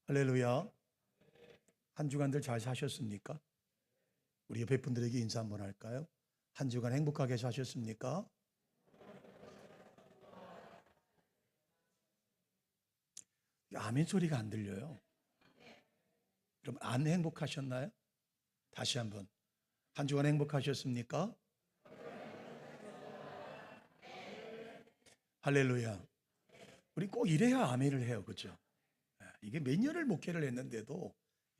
할렐루야. 한 주간들 잘 사셨습니까? 우리 옆에 분들에게 인사 한번 할까요? 한 주간 행복하게 사셨습니까? 아멘 소리가 안 들려요. 그럼 안 행복하셨나요? 다시 한번. 한 주간 행복하셨습니까? 할렐루야. 우리 꼭 이래야 아멘을 해요. 그죠? 이게 몇 년을 목회를 했는데도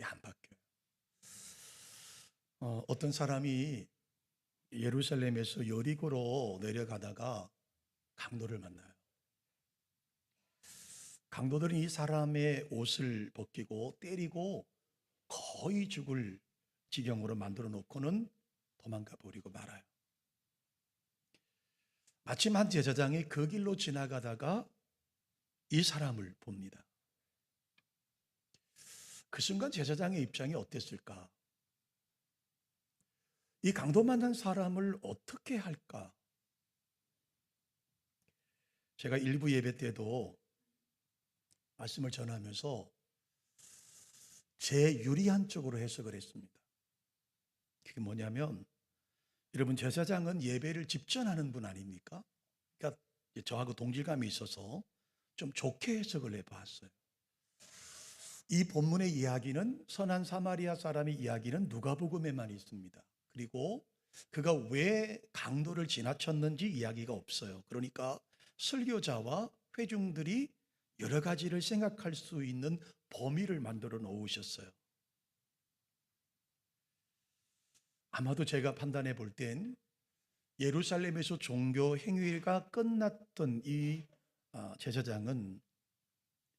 안 바뀌어요. 어떤 사람이 예루살렘에서 여리고로 내려가다가 강도를 만나요. 강도들은 이 사람의 옷을 벗기고 때리고 거의 죽을 지경으로 만들어 놓고는 도망가 버리고 말아요. 마침 한 제사장이 그 길로 지나가다가 이 사람을 봅니다. 그 순간 제사장의 입장이 어땠을까? 이 강도 만난 사람을 어떻게 할까? 제가 일부 예배 때도 말씀을 전하면서 제 유리한 쪽으로 해석을 했습니다. 그게 뭐냐면, 여러분, 제사장은 예배를 집전하는 분 아닙니까? 그러니까 저하고 동질감이 있어서 좀 좋게 해석을 해봤어요. 이 본문의 이야기는, 선한 사마리아 사람의 이야기는 누가복음에만 있습니다. 그리고 그가 왜 강도를 지나쳤는지 이야기가 없어요. 그러니까 설교자와 회중들이 여러 가지를 생각할 수 있는 범위를 만들어 놓으셨어요. 아마도 제가 판단해 볼 땐 예루살렘에서 종교 행위가 끝났던 이 제사장은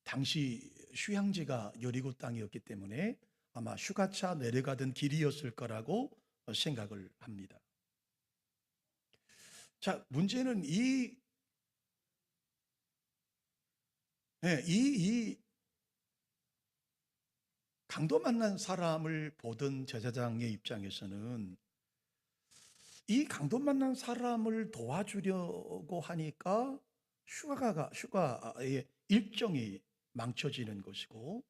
당시 휴양지가 여리고 땅이었기 때문에 아마 휴가차 내려가던 길이었을 거라고 생각을 합니다. 자, 문제는 이 강도 만난 사람을 보던 제사장의 입장에서는 이 강도 만난 사람을 도와주려고 하니까 휴가의 일정이 망쳐지는 것이고,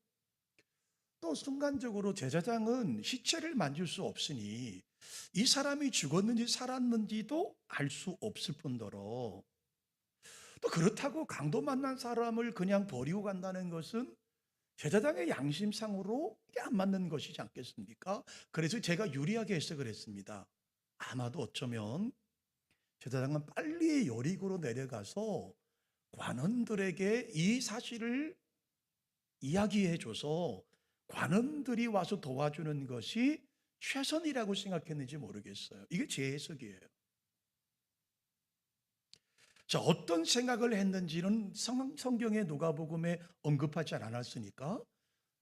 또 순간적으로 제사장은 시체를 만질 수 없으니 이 사람이 죽었는지 살았는지도 알 수 없을 뿐더러, 또 그렇다고 강도 만난 사람을 그냥 버리고 간다는 것은 제사장의 양심상으로 이게 안 맞는 것이지 않겠습니까? 그래서 제가 유리하게 해석을 했습니다. 아마도 어쩌면 제사장은 빨리 여리고로 내려가서 관원들에게 이 사실을 이야기해 줘서 관원들이 와서 도와주는 것이 최선이라고 생각했는지 모르겠어요. 이게 제 해석이에요. 자, 어떤 생각을 했는지는 성경의 누가복음에 언급하지 않았으니까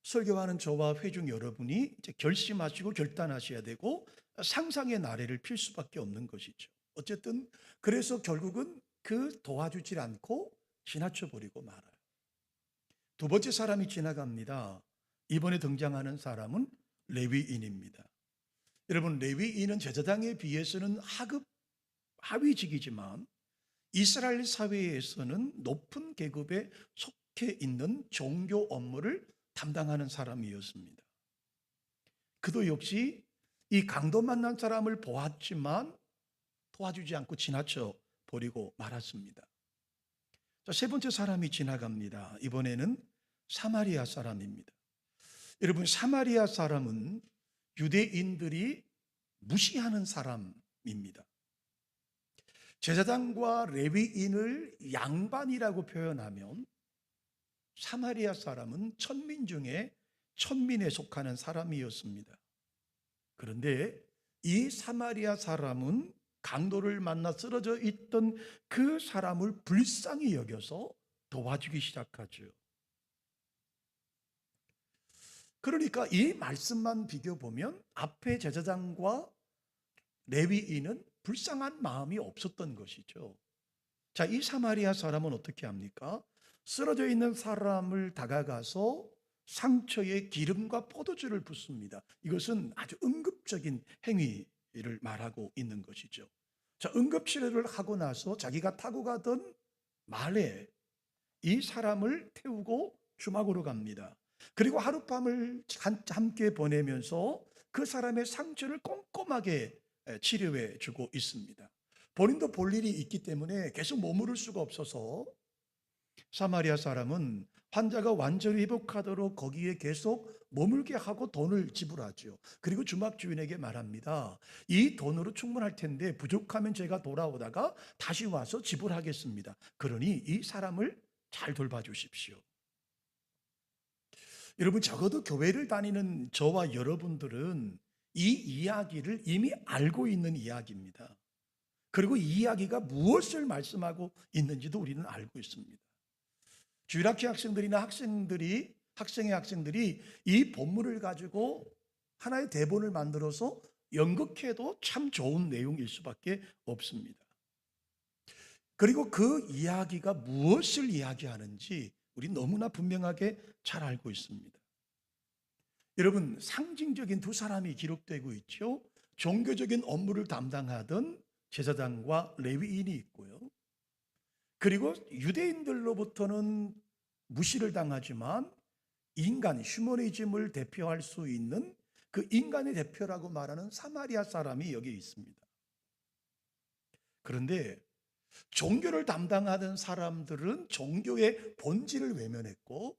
설교하는 저와 회중 여러분이 이제 결심하시고 결단하셔야 되고 상상의 나래를 필 수밖에 없는 것이죠. 어쨌든 그래서 결국은 그 도와주질 않고 지나쳐 버리고 말아요. 두 번째 사람이 지나갑니다. 이번에 등장하는 사람은 레위인입니다. 여러분, 레위인은 제사장에 비해서는 하급 하위직이지만 이스라엘 사회에서는 높은 계급에 속해 있는 종교 업무를 담당하는 사람이었습니다. 그도 역시 이 강도 만난 사람을 보았지만 도와주지 않고 지나쳐 버리고 말았습니다. 자, 세 번째 사람이 지나갑니다. 이번에는 사마리아 사람입니다. 여러분, 사마리아 사람은 유대인들이 무시하는 사람입니다. 제사장과 레위인을 양반이라고 표현하면 사마리아 사람은 천민 중에 천민에 속하는 사람이었습니다. 그런데 이 사마리아 사람은 강도를 만나 쓰러져 있던 그 사람을 불쌍히 여겨서 도와주기 시작하죠. 그러니까 이 말씀만 비교보면 앞에 제사장과 레위인은 불쌍한 마음이 없었던 것이죠. 자, 이 사마리아 사람은 어떻게 합니까? 쓰러져 있는 사람을 다가가서 상처에 기름과 포도주를 붓습니다. 이것은 아주 응급적인 행위를 말하고 있는 것이죠. 자, 응급치료를 하고 나서 자기가 타고 가던 말에 이 사람을 태우고 주막으로 갑니다. 그리고 하룻밤을 함께 보내면서 그 사람의 상처를 꼼꼼하게 치료해 주고 있습니다. 본인도 볼 일이 있기 때문에 계속 머무를 수가 없어서 사마리아 사람은 환자가 완전히 회복하도록 거기에 계속 머물게 하고 돈을 지불하죠. 그리고 주막 주인에게 말합니다. 이 돈으로 충분할 텐데 부족하면 제가 돌아오다가 다시 와서 지불하겠습니다. 그러니 이 사람을 잘 돌봐주십시오. 여러분, 적어도 교회를 다니는 저와 여러분들은 이 이야기를 이미 알고 있는 이야기입니다. 그리고 이 이야기가 무엇을 말씀하고 있는지도 우리는 알고 있습니다. 주일학교 학생들이나 학생의 학생들이 이 본문을 가지고 하나의 대본을 만들어서 연극해도 참 좋은 내용일 수밖에 없습니다. 그리고 그 이야기가 무엇을 이야기하는지 우리 너무나 분명하게 잘 알고 있습니다. 여러분, 상징적인 두 사람이 기록되고 있죠. 종교적인 업무를 담당하던 제사장과 레위인이 있고요. 그리고 유대인들로부터는 무시를 당하지만 인간, 휴머니즘을 대표할 수 있는 그 인간의 대표라고 말하는 사마리아 사람이 여기 있습니다. 그런데 종교를 담당하던 사람들은 종교의 본질을 외면했고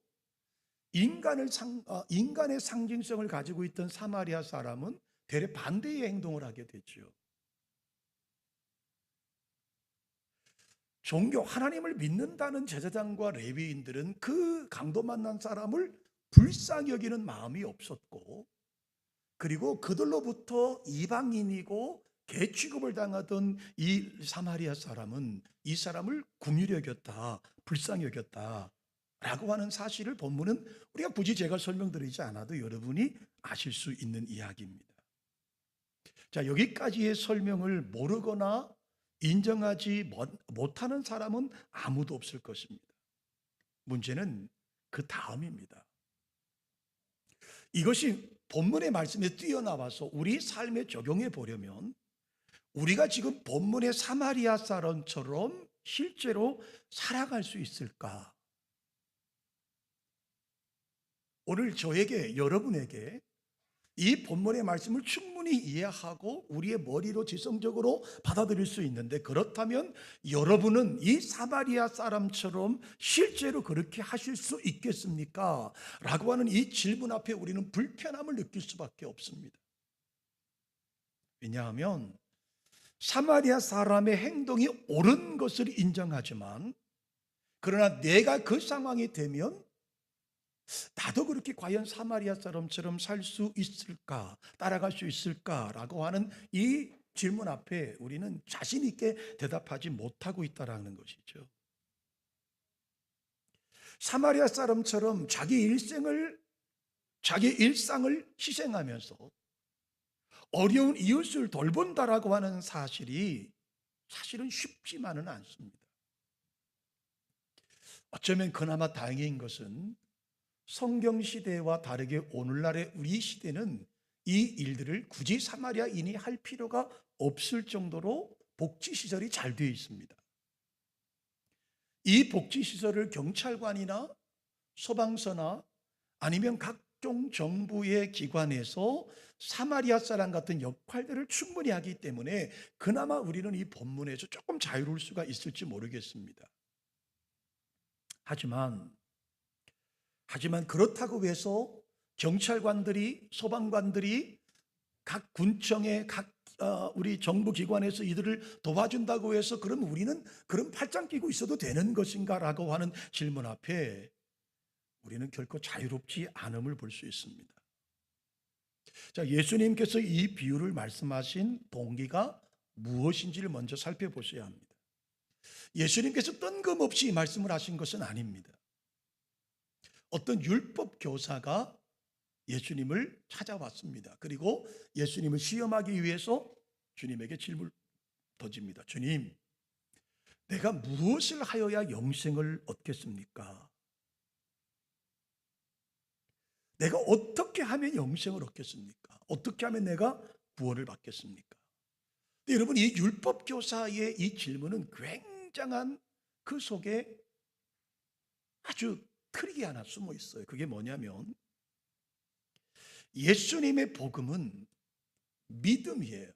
인간의 상징성을 가지고 있던 사마리아 사람은 대래 반대의 행동을 하게 됐죠. 종교 하나님을 믿는다는 제사장과 레위인들은 그 강도 만난 사람을 불쌍히 여기는 마음이 없었고, 그리고 그들로부터 이방인이고 개 취급을 당하던 이 사마리아 사람은 이 사람을 긍휼히 여겼다, 불쌍히 여겼다 라고 하는 사실을 본문은 우리가 굳이 제가 설명드리지 않아도 여러분이 아실 수 있는 이야기입니다. 자, 여기까지의 설명을 모르거나 인정하지 못하는 사람은 아무도 없을 것입니다. 문제는 그 다음입니다. 이것이 본문의 말씀에 뛰어나와서 우리 삶에 적용해 보려면 우리가 지금 본문의 사마리아 사람처럼 실제로 살아갈 수 있을까? 오늘 저에게, 여러분에게 이 본문의 말씀을 충분히 이해하고 우리의 머리로 지성적으로 받아들일 수 있는데, 그렇다면 여러분은 이 사마리아 사람처럼 실제로 그렇게 하실 수 있겠습니까? 라고 하는 이 질문 앞에 우리는 불편함을 느낄 수밖에 없습니다. 왜냐하면 사마리아 사람의 행동이 옳은 것을 인정하지만, 그러나 내가 그 상황이 되면 나도 그렇게 과연 사마리아 사람처럼 살 수 있을까, 따라갈 수 있을까라고 하는 이 질문 앞에 우리는 자신 있게 대답하지 못하고 있다라는 것이죠. 사마리아 사람처럼 자기 일상을 희생하면서 어려운 이웃을 돌본다라고 하는 사실은 쉽지만은 않습니다. 어쩌면 그나마 다행인 것은 성경 시대와 다르게 오늘날의 우리 시대는 이 일들을 굳이 사마리아인이 할 필요가 없을 정도로 복지시설이 잘 되어 있습니다. 이 복지시설을 경찰관이나 소방서나 아니면 각종 정부의 기관에서 사마리아 사람 같은 역할들을 충분히 하기 때문에 그나마 우리는 이 본문에서 조금 자유로울 수가 있을지 모르겠습니다. 하지만 그렇다고 해서 경찰관들이, 소방관들이 각 군청의 우리 정부 기관에서 이들을 도와준다고 해서 그럼 우리는 그런 팔짱 끼고 있어도 되는 것인가라고 하는 질문 앞에 우리는 결코 자유롭지 않음을 볼 수 있습니다. 자, 예수님께서 이 비유를 말씀하신 동기가 무엇인지를 먼저 살펴보셔야 합니다. 예수님께서 뜬금없이 이 말씀을 하신 것은 아닙니다. 어떤 율법 교사가 예수님을 찾아왔습니다. 그리고 예수님을 시험하기 위해서 주님에게 질문을 던집니다. 주님, 내가 무엇을 하여야 영생을 얻겠습니까? 내가 어떻게 하면 영생을 얻겠습니까? 어떻게 하면 내가 구원을 받겠습니까? 여러분, 이 율법 교사의 이 질문은 굉장한 그 속에 아주 트릭이 하나 숨어 있어요. 그게 뭐냐면 예수님의 복음은 믿음이에요.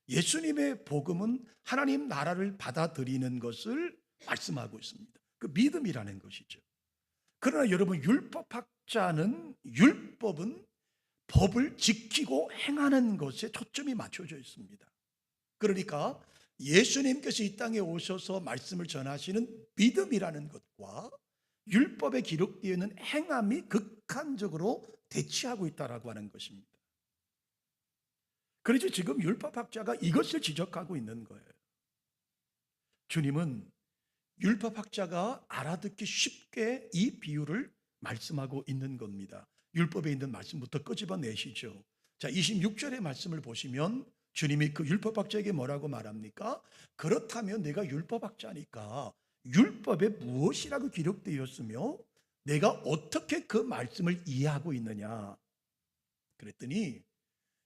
예수님의 복음은 하나님 나라를 받아들이는 것을 말씀하고 있습니다. 그 믿음이라는 것이죠. 그러나 여러분, 율법학자는 율법은 법을 지키고 행하는 것에 초점이 맞춰져 있습니다. 그러니까 예수님께서 이 땅에 오셔서 말씀을 전하시는 믿음이라는 것과 율법에 기록되어 있는 행함이 극한적으로 대치하고 있다라고 하는 것입니다. 그래서 지금 율법학자가 이것을 지적하고 있는 거예요. 주님은 율법학자가 알아듣기 쉽게 이 비유를 말씀하고 있는 겁니다. 율법에 있는 말씀부터 끄집어내시죠. 자, 26절의 말씀을 보시면 주님이 그 율법학자에게 뭐라고 말합니까? 그렇다면 내가 율법학자니까 율법에 무엇이라고 기록되었으며 내가 어떻게 그 말씀을 이해하고 있느냐? 그랬더니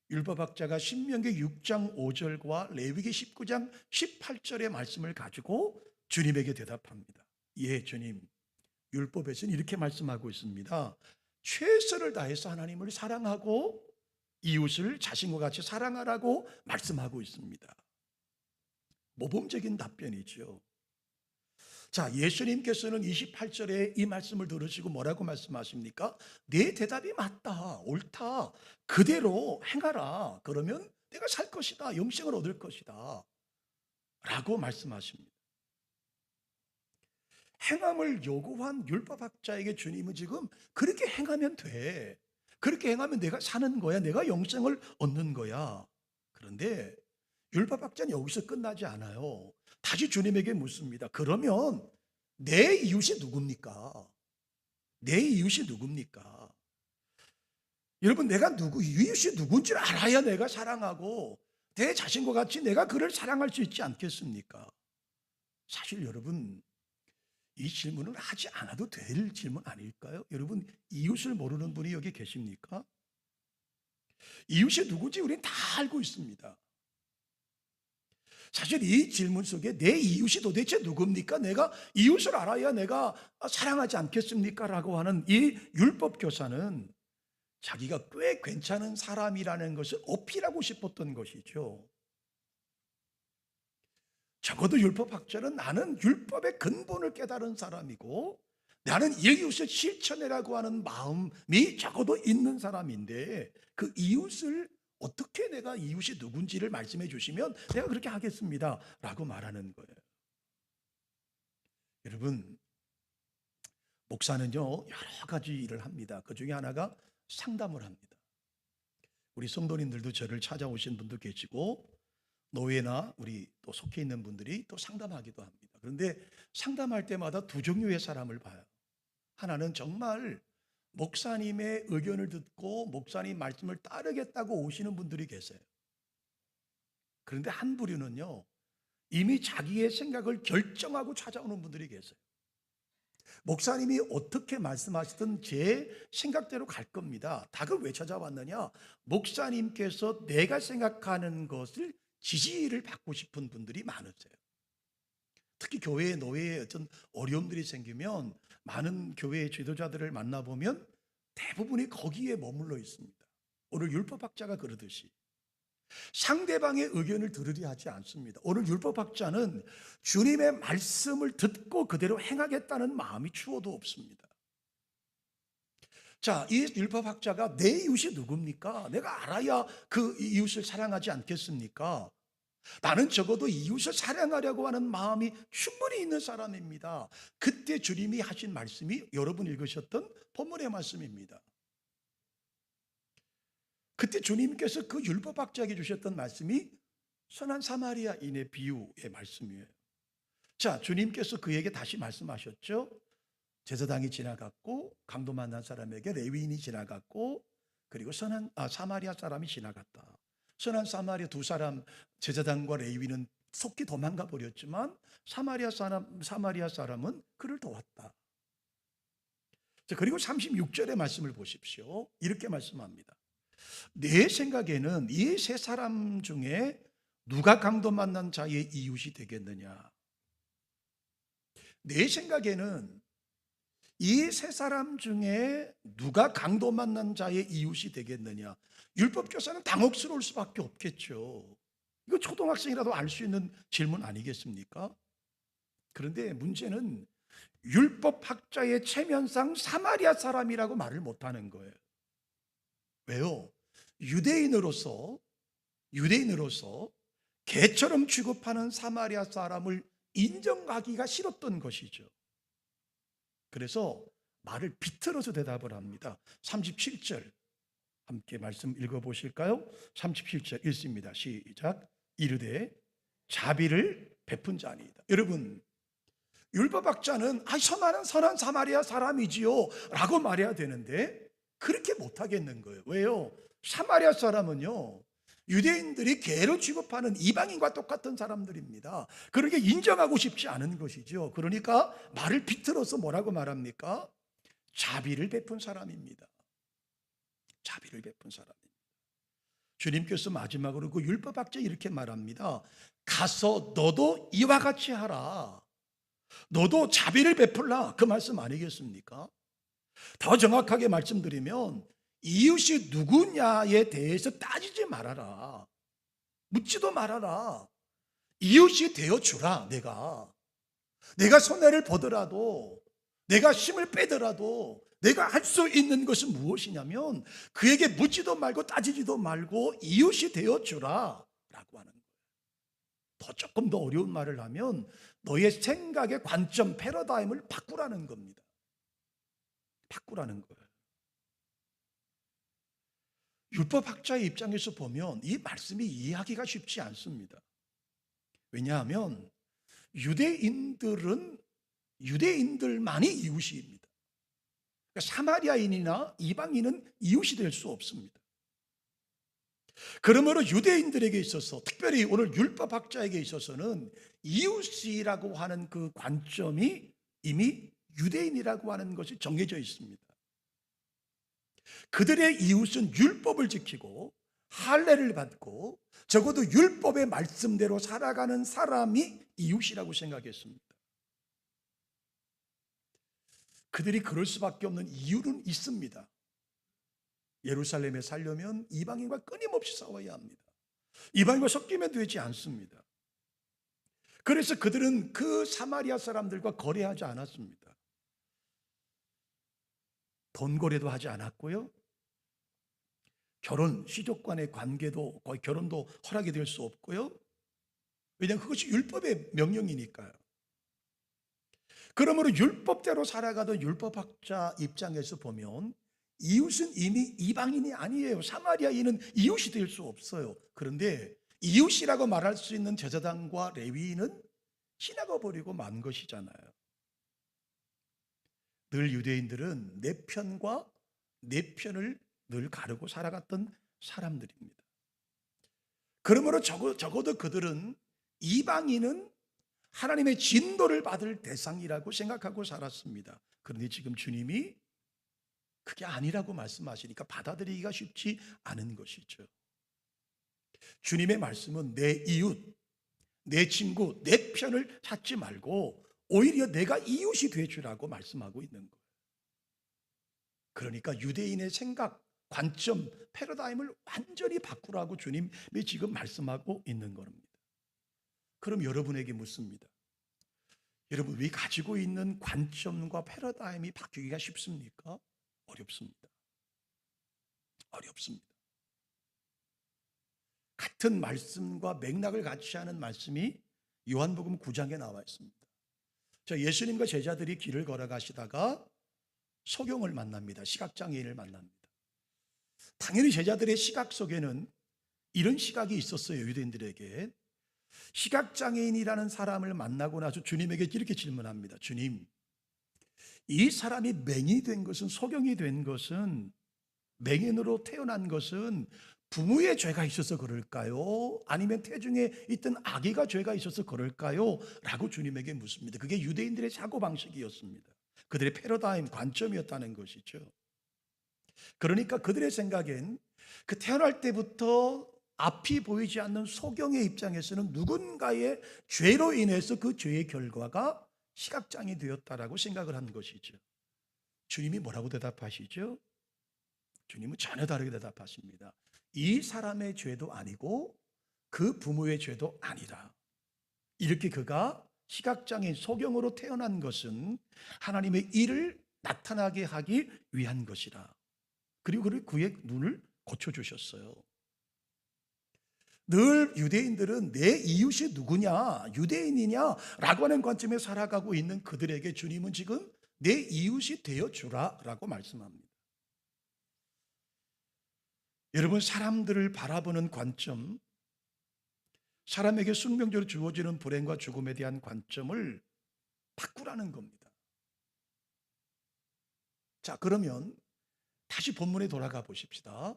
율법학자가 신명기 6장 5절과 레위기 19장 18절의 말씀을 가지고 주님에게 대답합니다. 예, 주님, 율법에서는 이렇게 말씀하고 있습니다. 최선을 다해서 하나님을 사랑하고 이웃을 자신과 같이 사랑하라고 말씀하고 있습니다. 모범적인 답변이죠. 자, 예수님께서는 28절에 이 말씀을 들으시고 뭐라고 말씀하십니까? 내 대답이 맞다, 옳다, 그대로 행하라. 그러면 내가 살 것이다, 영생을 얻을 것이다 라고 말씀하십니다. 행함을 요구한 율법학자에게 주님은 지금 그렇게 행하면 돼, 그렇게 행하면 내가 사는 거야, 내가 영생을 얻는 거야. 그런데 율법학자는 여기서 끝나지 않아요. 다시 주님에게 묻습니다. 그러면 내 이웃이 누굽니까? 내 이웃이 누굽니까? 여러분, 내가 이웃이 누군지를 알아야 내가 사랑하고 내 자신과 같이 내가 그를 사랑할 수 있지 않겠습니까? 사실 여러분, 이 질문을 하지 않아도 될 질문 아닐까요? 여러분, 이웃을 모르는 분이 여기 계십니까? 이웃이 누군지 우리는 다 알고 있습니다. 사실 이 질문 속에 내 이웃이 도대체 누굽니까? 내가 이웃을 알아야 내가 사랑하지 않겠습니까? 라고 하는 이 율법 교사는 자기가 꽤 괜찮은 사람이라는 것을 어필하고 싶었던 것이죠. 적어도 율법학자는 나는 율법의 근본을 깨달은 사람이고 나는 이웃을 실천해라고 하는 마음이 적어도 있는 사람인데 그 이웃을 어떻게 내가 이웃이 누군지를 말씀해 주시면 내가 그렇게 하겠습니다 라고 말하는 거예요. 여러분, 목사는요 여러 가지 일을 합니다. 그 중에 하나가 상담을 합니다. 우리 성도님들도 저를 찾아오신 분도 계시고 노예나 우리 또 속해 있는 분들이 또 상담하기도 합니다. 그런데 상담할 때마다 두 종류의 사람을 봐요. 하나는 정말 목사님의 의견을 듣고 목사님 말씀을 따르겠다고 오시는 분들이 계세요. 그런데 한 부류는요, 이미 자기의 생각을 결정하고 찾아오는 분들이 계세요. 목사님이 어떻게 말씀하시든 제 생각대로 갈 겁니다. 닭을 왜 찾아왔느냐? 목사님께서 내가 생각하는 것을 지지를 받고 싶은 분들이 많으세요. 특히 교회의 노예에 어떤 어려움들이 생기면 많은 교회의 지도자들을 만나보면 대부분이 거기에 머물러 있습니다. 오늘 율법학자가 그러듯이 상대방의 의견을 들으려 하지 않습니다. 오늘 율법학자는 주님의 말씀을 듣고 그대로 행하겠다는 마음이 추워도 없습니다. 자, 이 율법학자가 내 이웃이 누굽니까? 내가 알아야 그 이웃을 사랑하지 않겠습니까? 나는 적어도 이웃을 사랑하려고 하는 마음이 충분히 있는 사람입니다. 그때 주님이 하신 말씀이 여러분 읽으셨던 본문의 말씀입니다. 그때 주님께서 그 율법학자에게 주셨던 말씀이 선한 사마리아인의 비유의 말씀이에요. 자, 주님께서 그에게 다시 말씀하셨죠. 제사장이 지나갔고 강도 만난 사람에게 레위인이 지나갔고 그리고 사마리아 사람이 지나갔다. 선한 사마리아 두 사람, 제사장과 레위인은 속히 도망가 버렸지만 사마리아 사람은 그를 도왔다. 자, 그리고 36절의 말씀을 보십시오. 이렇게 말씀합니다. 내 생각에는 이 세 사람 중에 누가 강도 만난 자의 이웃이 되겠느냐? 내 생각에는 이 세 사람 중에 누가 강도 만난 자의 이웃이 되겠느냐? 율법교사는 당혹스러울 수밖에 없겠죠. 이거 초등학생이라도 알 수 있는 질문 아니겠습니까? 그런데 문제는 율법학자의 체면상 사마리아 사람이라고 말을 못하는 거예요. 왜요? 유대인으로서 개처럼 취급하는 사마리아 사람을 인정하기가 싫었던 것이죠. 그래서 말을 비틀어서 대답을 합니다. 37절 함께 말씀 읽어보실까요? 37절 읽습니다. 시작. 이르되 자비를 베푼 자니이다. 여러분, 율법학자는 선한 사마리아 사람이지요 라고 말해야 되는데 그렇게 못하겠는 거예요. 왜요? 사마리아 사람은요, 유대인들이 개로 취급하는 이방인과 똑같은 사람들입니다. 그렇게 인정하고 싶지 않은 것이죠. 그러니까 말을 비틀어서 뭐라고 말합니까? 자비를 베푼 사람입니다. 자비를 베푼 사람입니다. 주님께서 마지막으로 그 율법학자 이렇게 말합니다. 가서 너도 이와 같이 하라. 너도 자비를 베풀라. 그 말씀 아니겠습니까? 더 정확하게 말씀드리면 이웃이 누구냐에 대해서 따지지 말아라. 묻지도 말아라. 이웃이 되어주라. 내가 손해를 보더라도, 내가 힘을 빼더라도 내가 할 수 있는 것은 무엇이냐면 그에게 묻지도 말고 따지지도 말고 이웃이 되어주라 라고 하는 거예요. 조금 더 어려운 말을 하면 너의 생각의 관점, 패러다임을 바꾸라는 겁니다. 바꾸라는 거예요. 율법학자의 입장에서 보면 이 말씀이 이해하기가 쉽지 않습니다. 왜냐하면 유대인들만이 이웃입니다. 그러니까 사마리아인이나 이방인은 이웃이 될 수 없습니다. 그러므로 유대인들에게 있어서, 특별히 오늘 율법학자에게 있어서는 이웃이라고 하는 그 관점이 이미 유대인이라고 하는 것이 정해져 있습니다. 그들의 이웃은 율법을 지키고 할례를 받고 적어도 율법의 말씀대로 살아가는 사람이 이웃이라고 생각했습니다. 그들이 그럴 수밖에 없는 이유는 있습니다. 예루살렘에 살려면 이방인과 끊임없이 싸워야 합니다. 이방인과 섞이면 되지 않습니다. 그래서 그들은 그 사마리아 사람들과 거래하지 않았습니다. 돈 거래도 하지 않았고요. 시족 간의 관계도, 거의 결혼도 허락이 될 수 없고요. 왜냐하면 그것이 율법의 명령이니까요. 그러므로 율법대로 살아가던 율법학자 입장에서 보면 이웃은 이미 이방인이 아니에요. 사마리아인은 이웃이 될 수 없어요. 그런데 이웃이라고 말할 수 있는 제사장과 레위인은 지나가 버리고 만 것이잖아요. 늘 유대인들은 내 편과 내 편을 늘 가르고 살아갔던 사람들입니다. 그러므로 적어도 그들은 이방인은 하나님의 진노를 받을 대상이라고 생각하고 살았습니다. 그런데 지금 주님이 그게 아니라고 말씀하시니까 받아들이기가 쉽지 않은 것이죠. 주님의 말씀은 내 이웃, 내 친구, 내 편을 찾지 말고 오히려 내가 이웃이 되주라고 말씀하고 있는 거예요. 그러니까 유대인의 생각, 관점, 패러다임을 완전히 바꾸라고 주님이 지금 말씀하고 있는 겁니다. 그럼 여러분에게 묻습니다. 여러분, 우리 가지고 있는 관점과 패러다임이 바뀌기가 쉽습니까? 어렵습니다. 어렵습니다. 같은 말씀과 맥락을 같이 하는 말씀이 요한복음 9장에 나와 있습니다. 예수님과 제자들이 길을 걸어가시다가 소경을 만납니다. 시각장애인을 만납니다. 당연히 제자들의 시각 속에는 이런 시각이 있었어요. 유대인들에게. 시각장애인이라는 사람을 만나고 나서 주님에게 이렇게 질문합니다. 주님, 이 사람이 맹인이 된 것은, 소경이 된 것은, 맹인으로 태어난 것은 부모의 죄가 있어서 그럴까요? 아니면 태중에 있던 아기가 죄가 있어서 그럴까요? 라고 주님에게 묻습니다. 그게 유대인들의 사고방식이었습니다. 그들의 패러다임, 관점이었다는 것이죠. 그러니까 그들의 생각엔 그 태어날 때부터 앞이 보이지 않는 소경의 입장에서는 누군가의 죄로 인해서 그 죄의 결과가 시각장애 되었다라고 생각을 한 것이죠. 주님이 뭐라고 대답하시죠? 주님은 전혀 다르게 대답하십니다. 이 사람의 죄도 아니고 그 부모의 죄도 아니라. 이렇게 그가 시각장애인 소경으로 태어난 것은 하나님의 일을 나타나게 하기 위한 것이라. 그리고 그의 눈을 고쳐주셨어요. 늘 유대인들은 내 이웃이 누구냐, 유대인이냐 라고 하는 관점에 살아가고 있는 그들에게 주님은 지금 내 이웃이 되어주라 라고 말씀합니다. 여러분, 사람들을 바라보는 관점, 사람에게 숙명적으로 주어지는 불행과 죽음에 대한 관점을 바꾸라는 겁니다. 자, 그러면 다시 본문에 돌아가 보십시다.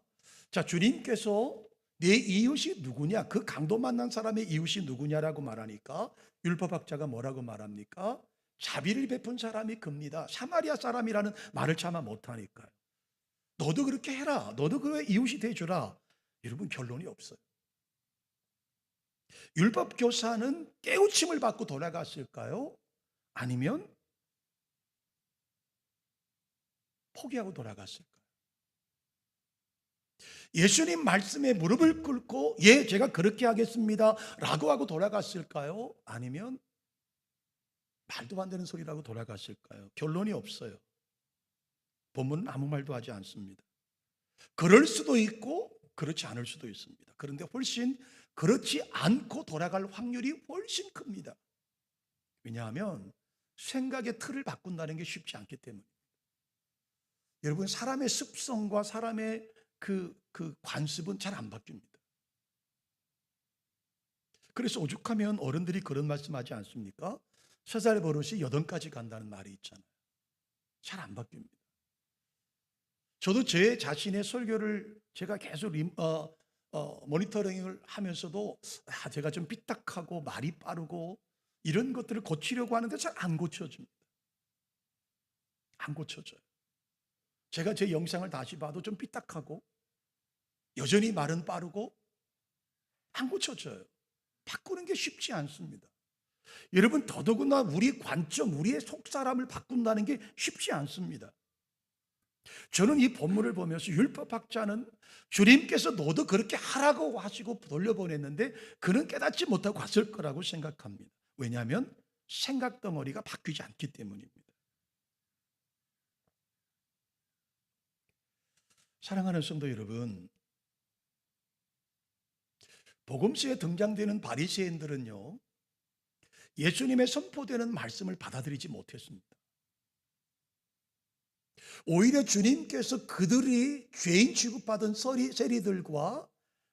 자, 주님께서 내 이웃이 누구냐, 그 강도 만난 사람의 이웃이 누구냐라고 말하니까 율법학자가 뭐라고 말합니까? 자비를 베푼 사람이 큽니다. 사마리아 사람이라는 말을 차마 못하니까요. 너도 그렇게 해라, 너도 그의 이웃이 돼주라. 여러분, 결론이 없어요. 율법 교사는 깨우침을 받고 돌아갔을까요? 아니면 포기하고 돌아갔을까요? 예수님 말씀에 무릎을 꿇고 예, 제가 그렇게 하겠습니다 라고 하고 돌아갔을까요? 아니면 말도 안 되는 소리라고 돌아갔을까요? 결론이 없어요. 본문은 아무 말도 하지 않습니다. 그럴 수도 있고 그렇지 않을 수도 있습니다. 그런데 훨씬 그렇지 않고 돌아갈 확률이 훨씬 큽니다. 왜냐하면 생각의 틀을 바꾼다는 게 쉽지 않기 때문입니다. 여러분, 사람의 습성과 사람의 그 관습은 잘 안 바뀝니다. 그래서 오죽하면 어른들이 그런 말씀하지 않습니까? 3살 버릇이 8가지 간다는 말이 있잖아요. 잘 안 바뀝니다. 저도 제 자신의 설교를 제가 계속 모니터링을 하면서도 제가 좀 삐딱하고 말이 빠르고 이런 것들을 고치려고 하는데 잘 안 고쳐집니다. 안 고쳐져요. 제가 제 영상을 다시 봐도 좀 삐딱하고 여전히 말은 빠르고 안 고쳐져요. 바꾸는 게 쉽지 않습니다. 여러분, 더더구나 우리 관점, 우리의 속사람을 바꾼다는 게 쉽지 않습니다. 저는 이 본문을 보면서 율법학자는 주님께서 너도 그렇게 하라고 하시고 돌려보냈는데 그는 깨닫지 못하고 갔을 거라고 생각합니다. 왜냐하면 생각 덩어리가 바뀌지 않기 때문입니다. 사랑하는 성도 여러분, 복음서에 등장되는 바리새인들은요, 예수님의 선포되는 말씀을 받아들이지 못했습니다. 오히려 주님께서 그들이 죄인 취급받은 세리들과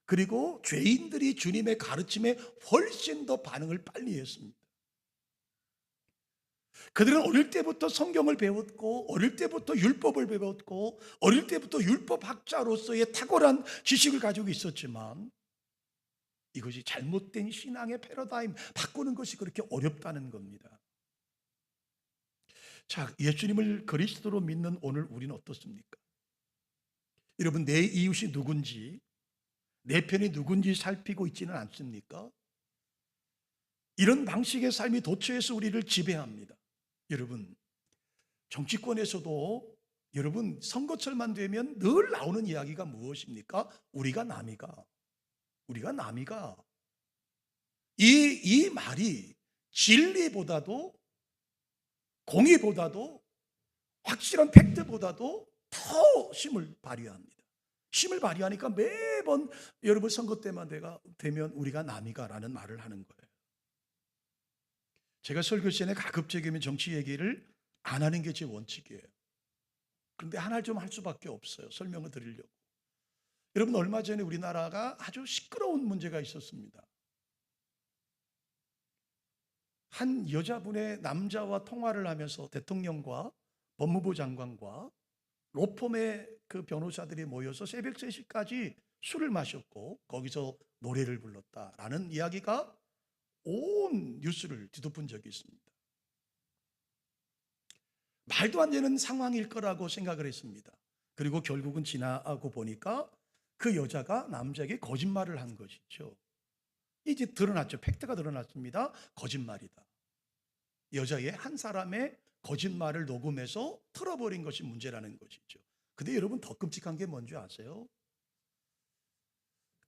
그리고 죄인들이 주님의 가르침에 훨씬 더 반응을 빨리 했습니다. 그들은 어릴 때부터 성경을 배웠고 어릴 때부터 율법을 배웠고 어릴 때부터 율법학자로서의 탁월한 지식을 가지고 있었지만 이것이 잘못된 신앙의 패러다임 바꾸는 것이 그렇게 어렵다는 겁니다. 자, 예수님을 그리스도로 믿는 오늘 우리는 어떻습니까? 여러분, 내 이웃이 누군지, 내 편이 누군지 살피고 있지는 않습니까? 이런 방식의 삶이 도처에서 우리를 지배합니다. 여러분, 정치권에서도 여러분 선거철만 되면 늘 나오는 이야기가 무엇입니까? 우리가 남이가. 이 말이 진리보다도 공의보다도 확실한 팩트보다도 더 힘을 발휘합니다. 힘을 발휘하니까 매번 여러분 선거 때만 되면 우리가 남이가라는 말을 하는 거예요. 제가 설교 시간에 가급적이면 정치 얘기를 안 하는 게 제 원칙이에요. 그런데 하나를 좀 할 수밖에 없어요. 설명을 드리려고. 여러분, 얼마 전에 우리나라가 아주 시끄러운 문제가 있었습니다. 한 여자분의 남자와 통화를 하면서 대통령과 법무부 장관과 로펌의 그 변호사들이 모여서 새벽 3시까지 술을 마셨고 거기서 노래를 불렀다라는 이야기가 온 뉴스를 뒤덮은 적이 있습니다. 말도 안 되는 상황일 거라고 생각을 했습니다. 그리고 결국은 지나고 보니까 그 여자가 남자에게 거짓말을 한 것이죠. 이제 드러났죠. 팩트가 드러났습니다. 거짓말이다. 여자의 한 사람의 거짓말을 녹음해서 틀어버린 것이 문제라는 것이죠. 근데 여러분, 더 끔찍한 게 뭔지 아세요?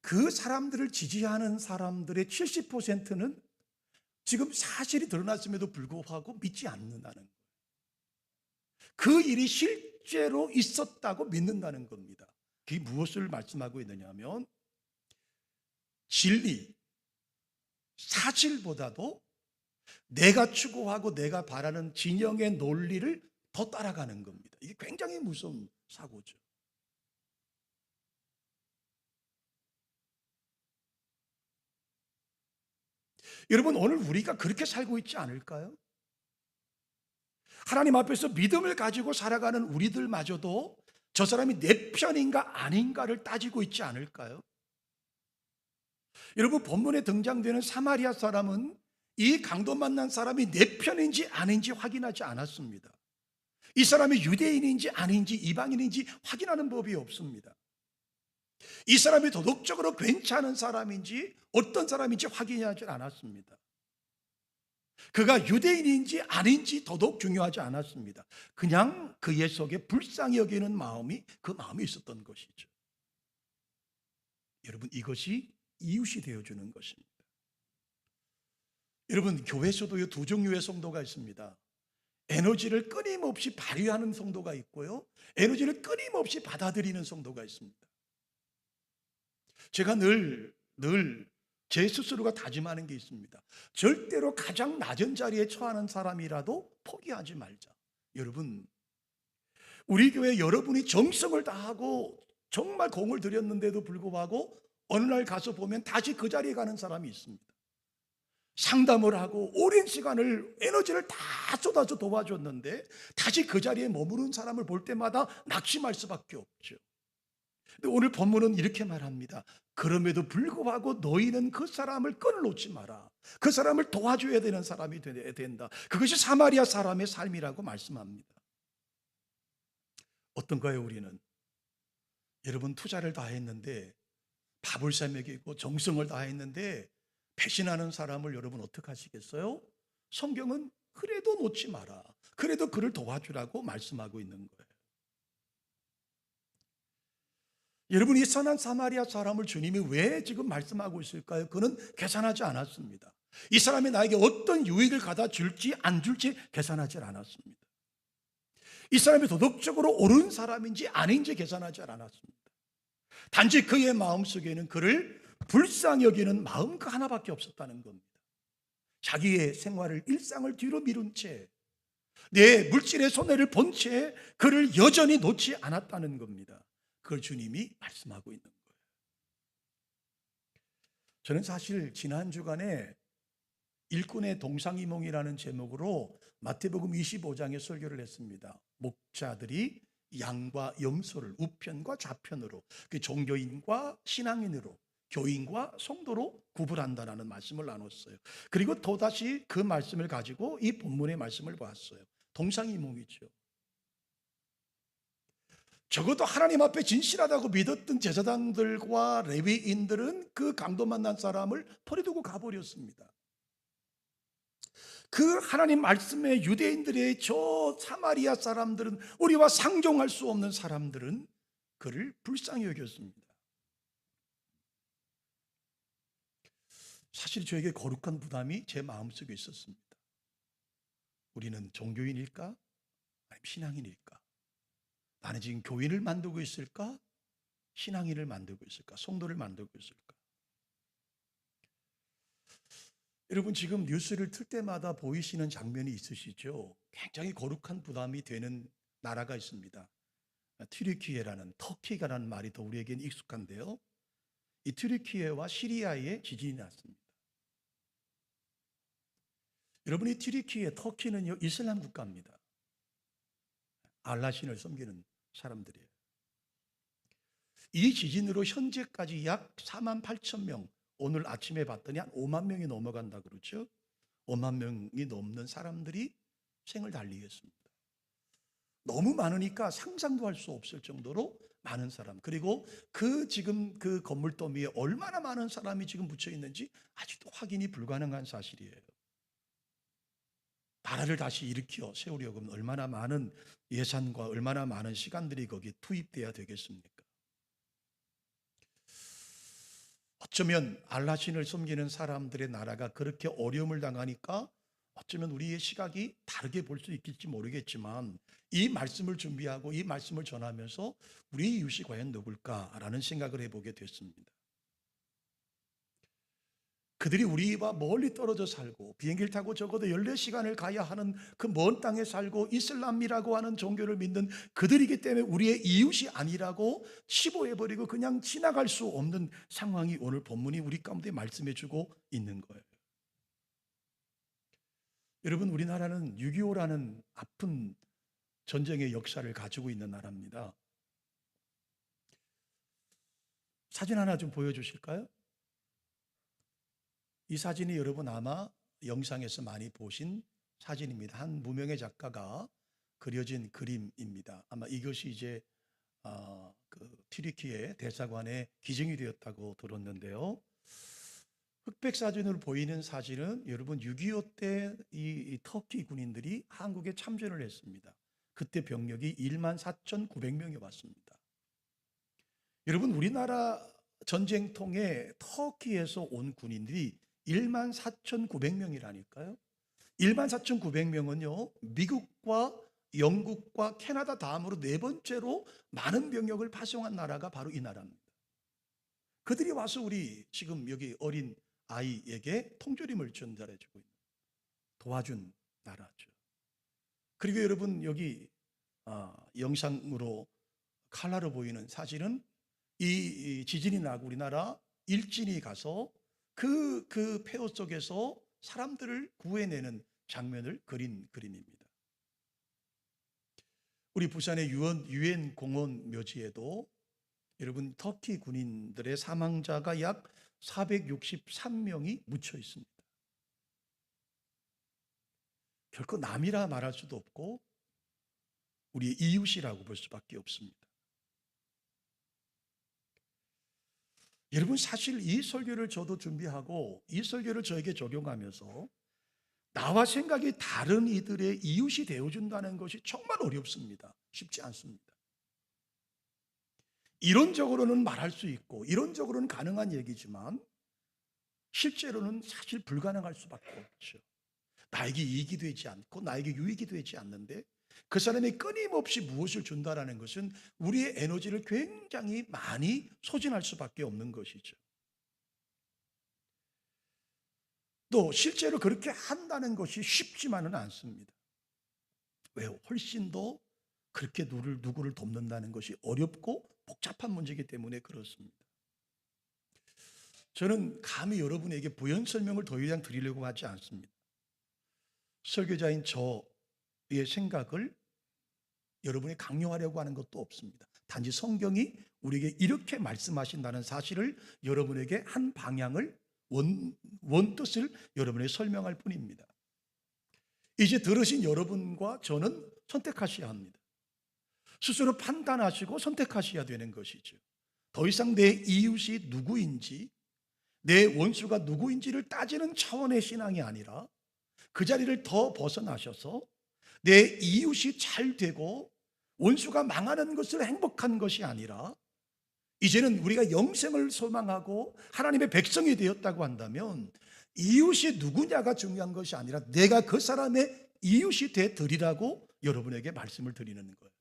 그 사람들을 지지하는 사람들의 70%는 지금 사실이 드러났음에도 불구하고 믿지 않는다는 거예요. 그 일이 실제로 있었다고 믿는다는 겁니다. 그게 무엇을 말씀하고 있느냐 하면, 진리, 사실보다도 내가 추구하고 내가 바라는 진영의 논리를 더 따라가는 겁니다. 이게 굉장히 무서운 사고죠. 여러분, 오늘 우리가 그렇게 살고 있지 않을까요? 하나님 앞에서 믿음을 가지고 살아가는 우리들마저도 저 사람이 내 편인가 아닌가를 따지고 있지 않을까요? 여러분, 본문에 등장되는 사마리아 사람은 이 강도 만난 사람이 내 편인지 아닌지 확인하지 않았습니다. 이 사람이 유대인인지 아닌지 이방인인지 확인하는 법이 없습니다. 이 사람이 도덕적으로 괜찮은 사람인지 어떤 사람인지 확인하지 않았습니다. 그가 유대인인지 아닌지 더더욱 중요하지 않았습니다. 그냥 그의 속에 불쌍히 여기는 마음이 그 마음이 있었던 것이죠. 여러분, 이것이 이웃이 되어주는 것입니다. 여러분, 교회에서도 두 종류의 성도가 있습니다. 에너지를 끊임없이 발휘하는 성도가 있고요, 에너지를 끊임없이 받아들이는 성도가 있습니다. 제가 늘 제 스스로가 다짐하는 게 있습니다. 절대로 가장 낮은 자리에 처하는 사람이라도 포기하지 말자. 여러분, 우리 교회 여러분이 정성을 다하고 정말 공을 들였는데도 불구하고 어느 날 가서 보면 다시 그 자리에 가는 사람이 있습니다. 상담을 하고 오랜 시간을 에너지를 다 쏟아서 도와줬는데 다시 그 자리에 머무른 사람을 볼 때마다 낙심할 수밖에 없죠. 근데 오늘 본문은 이렇게 말합니다. 그럼에도 불구하고 너희는 그 사람을 끊어놓지 마라. 그 사람을 도와줘야 되는 사람이 된다. 그것이 사마리아 사람의 삶이라고 말씀합니다. 어떤가요, 우리는? 여러분, 투자를 다 했는데, 밥을 사 먹이고 정성을 다 했는데 배신하는 사람을 여러분 어떻게 하시겠어요? 성경은 그래도 놓지 마라, 그래도 그를 도와주라고 말씀하고 있는 거예요. 여러분, 이 선한 사마리아 사람을 주님이 왜 지금 말씀하고 있을까요? 그는 계산하지 않았습니다. 이 사람이 나에게 어떤 유익을 가다 줄지 안 줄지 계산하지 않았습니다. 이 사람이 도덕적으로 옳은 사람인지 아닌지 계산하지 않았습니다. 단지 그의 마음속에는 그를 불쌍히 여기는 마음 그 하나밖에 없었다는 겁니다. 자기의 생활을, 일상을 뒤로 미룬 채, 내 물질의 손해를 본 채 그를 여전히 놓지 않았다는 겁니다. 그걸 주님이 말씀하고 있는 거예요. 저는 사실 지난 주간에 일꾼의 동상이몽이라는 제목으로 마태복음 25장의 설교를 했습니다. 목자들이 양과 염소를 우편과 좌편으로, 그 종교인과 신앙인으로, 교인과 성도로 구분한다라는 말씀을 나눴어요. 그리고 또다시 그 말씀을 가지고 이 본문의 말씀을 보았어요. 동상이몽이죠. 적어도 하나님 앞에 진실하다고 믿었던 제사장들과 레위인들은 그 강도 만난 사람을 버려두고 가버렸습니다. 그 하나님 말씀의 유대인들의 저 사마리아 사람들은, 우리와 상종할 수 없는 사람들은 그를 불쌍히 여겼습니다. 사실 저에게 거룩한 부담이 제 마음속에 있었습니다. 우리는 종교인일까? 아니면 신앙인일까? 나는 지금 교인을 만들고 있을까? 신앙인을 만들고 있을까? 성도를 만들고 있을까? 여러분, 지금 뉴스를 틀 때마다 보이시는 장면이 있으시죠? 굉장히 거룩한 부담이 되는 나라가 있습니다. 튀르키예라는, 터키가라는 말이 더 우리에게는 익숙한데요, 이 튀르키예와 시리아에 지진이 났습니다. 여러분, 이 튀르키예, 터키는요 이슬람 국가입니다. 알라신을 섬기는 사람들이에요. 이 지진으로 현재까지 약 4만 8천 명, 오늘 아침에 봤더니 한 5만 명이 넘어간다 그러죠. 5만 명이 넘는 사람들이 생을 달리겠습니다. 너무 많으니까 상상도 할 수 없을 정도로 많은 사람, 그리고 지금 그 건물 더미에 얼마나 많은 사람이 지금 묻혀 있는지 아직도 확인이 불가능한 사실이에요. 나라를 다시 일으켜 세우려고 하면 얼마나 많은 예산과 얼마나 많은 시간들이 거기에 투입돼야 되겠습니까? 어쩌면 알라신을 섬기는 사람들의 나라가 그렇게 어려움을 당하니까 어쩌면 우리의 시각이 다르게 볼 수 있을지 모르겠지만, 이 말씀을 준비하고 이 말씀을 전하면서 우리 이웃이 과연 누굴까라는 생각을 해보게 됐습니다. 그들이 우리와 멀리 떨어져 살고 비행기를 타고 적어도 14시간을 가야 하는 그 먼 땅에 살고 이슬람이라고 하는 종교를 믿는 그들이기 때문에 우리의 이웃이 아니라고 치부해버리고 그냥 지나갈 수 없는 상황이 오늘 본문이 우리 가운데 말씀해주고 있는 거예요. 여러분, 우리나라는 6.25라는 아픈 전쟁의 역사를 가지고 있는 나라입니다. 사진 하나 좀 보여주실까요? 이 사진이 여러분 아마 영상에서 많이 보신 사진입니다. 한 무명의 작가가 그려진 그림입니다. 아마 이것이 이제 튀르키예 대사관에 기증이 되었다고 들었는데요. 흑백 사진으로 보이는 사진은 여러분 6.25 때 이 터키 군인들이 한국에 참전을 했습니다. 그때 병력이 14,900명이 왔습니다. 여러분, 우리나라 전쟁통에 터키에서 온 군인들이 14,900명이라니까요. 14,900명은요, 미국과 영국과 캐나다 다음으로 네 번째로 많은 병력을 파송한 나라가 바로 이 나라입니다. 그들이 와서 우리 지금 여기 어린 아이에게 통조림을 전달해주고 도와준 나라죠. 그리고 여러분, 여기 영상으로 칼라로 보이는 사진은 이 지진이 나고 우리나라 일진이 가서 그 폐허 속에서 사람들을 구해내는 장면을 그린 그림입니다. 우리 부산의 유엔 공원 묘지에도 여러분 터키 군인들의 사망자가 약 463명이 묻혀 있습니다. 결코 남이라 말할 수도 없고 우리의 이웃이라고 볼 수밖에 없습니다. 여러분, 사실 이 설교를 저도 준비하고 이 설교를 저에게 적용하면서 나와 생각이 다른 이들의 이웃이 되어준다는 것이 정말 어렵습니다. 쉽지 않습니다. 이론적으로는 말할 수 있고 이론적으로는 가능한 얘기지만 실제로는 사실 불가능할 수밖에 없죠. 나에게 이익이 되지 않고 나에게 유익이 되지 않는데 그 사람이 끊임없이 무엇을 준다라는 것은 우리의 에너지를 굉장히 많이 소진할 수밖에 없는 것이죠. 또 실제로 그렇게 한다는 것이 쉽지만은 않습니다. 왜요? 훨씬 더 그렇게 누구를 돕는다는 것이 어렵고 복잡한 문제이기 때문에 그렇습니다. 저는 감히 여러분에게 부연 설명을 더 이상 드리려고 하지 않습니다. 설교자인 저의 생각을 여러분이 강요하려고 하는 것도 없습니다. 단지 성경이 우리에게 이렇게 말씀하신다는 사실을 여러분에게 한 방향을 원뜻을 여러분에게 설명할 뿐입니다. 이제 들으신 여러분과 저는 선택하셔야 합니다. 스스로 판단하시고 선택하셔야 되는 것이죠. 더 이상 내 이웃이 누구인지 내 원수가 누구인지를 따지는 차원의 신앙이 아니라 그 자리를 더 벗어나셔서 내 이웃이 잘 되고 원수가 망하는 것을 행복한 것이 아니라 이제는 우리가 영생을 소망하고 하나님의 백성이 되었다고 한다면 이웃이 누구냐가 중요한 것이 아니라 내가 그 사람의 이웃이 되드리라고 여러분에게 말씀을 드리는 거예요.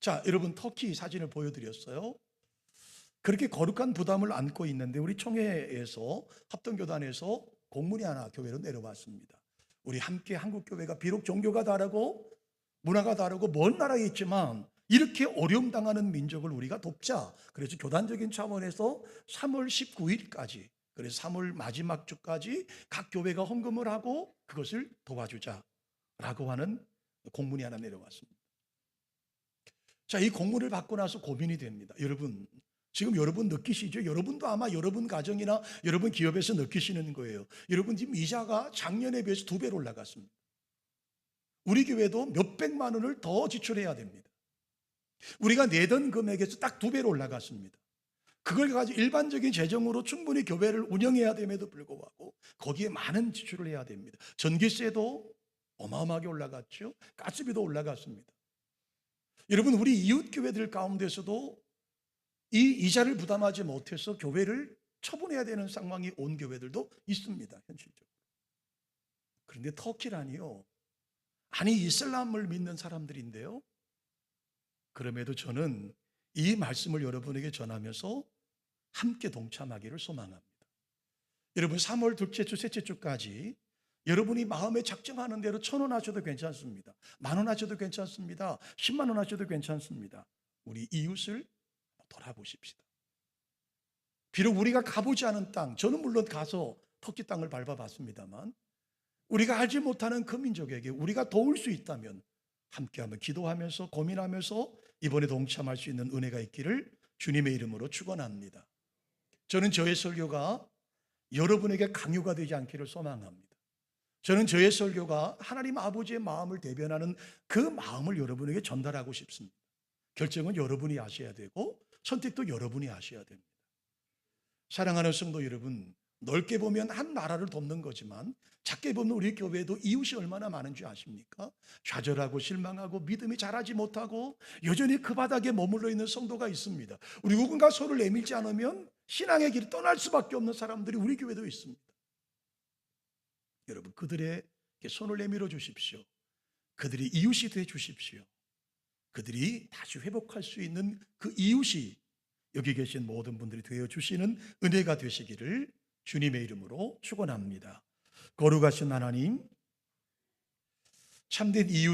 자, 여러분 터키 사진을 보여드렸어요. 그렇게 거룩한 부담을 안고 있는데 우리 총회에서 합동교단에서 공문이 하나 교회로 내려왔습니다. 우리 함께 한국교회가 비록 종교가 다르고 문화가 다르고 먼 나라에 있지만 이렇게 어려움 당하는 민족을 우리가 돕자. 그래서 교단적인 차원에서 3월 19일까지 그래서 3월 마지막 주까지 각 교회가 헌금을 하고 그것을 도와주자라고 하는 공문이 하나 내려왔습니다. 자, 이 공문을 받고 나서 고민이 됩니다. 여러분, 지금 여러분 느끼시죠? 여러분도 아마 여러분 가정이나 여러분 기업에서 느끼시는 거예요. 여러분 지금 이자가 작년에 비해서 2배로 올라갔습니다. 우리 교회도 몇백만 원을 더 지출해야 됩니다. 우리가 내던 금액에서 딱 2배로 올라갔습니다. 그걸 가지고 일반적인 재정으로 충분히 교회를 운영해야 됨에도 불구하고 거기에 많은 지출을 해야 됩니다. 전기세도 어마어마하게 올라갔죠. 가스비도 올라갔습니다. 여러분, 우리 이웃 교회들 가운데서도 이 이자를 부담하지 못해서 교회를 처분해야 되는 상황이 온 교회들도 있습니다. 현실적으로. 그런데 터키라니요. 아니, 이슬람을 믿는 사람들인데요. 그럼에도 저는 이 말씀을 여러분에게 전하면서 함께 동참하기를 소망합니다. 여러분, 3월 둘째 주, 셋째 주까지 여러분이 마음에 작정하는 대로 1,000원 하셔도 괜찮습니다. 10,000원 하셔도 괜찮습니다. 10만 원 하셔도 괜찮습니다. 우리 이웃을 돌아보십시다. 비록 우리가 가보지 않은 땅, 저는 물론 가서 터키 땅을 밟아봤습니다만, 우리가 알지 못하는 그 민족에게 우리가 도울 수 있다면 함께 한번 기도하면서 고민하면서 이번에 동참할 수 있는 은혜가 있기를 주님의 이름으로 축원합니다. 저는 저의 설교가 여러분에게 강요가 되지 않기를 소망합니다. 저는 저의 설교가 하나님 아버지의 마음을 대변하는 그 마음을 여러분에게 전달하고 싶습니다. 결정은 여러분이 하셔야 되고 선택도 여러분이 하셔야 됩니다. 사랑하는 성도 여러분, 넓게 보면 한 나라를 돕는 거지만 작게 보면 우리 교회에도 이웃이 얼마나 많은 줄 아십니까? 좌절하고 실망하고 믿음이 자라지 못하고 여전히 그 바닥에 머물러 있는 성도가 있습니다. 우리 누군가 손을 내밀지 않으면 신앙의 길을 떠날 수밖에 없는 사람들이 우리 교회도 있습니다. 여러분, 그들에게 손을 내밀어 주십시오. 그들이 이웃이 돼 주십시오. 그들이 다시 회복할 수 있는 그 이웃이 여기 계신 모든 분들이 되어 주시는 은혜가 되시기를 주님의 이름으로 축원합니다. 거룩하신 하나님, 참된 이웃의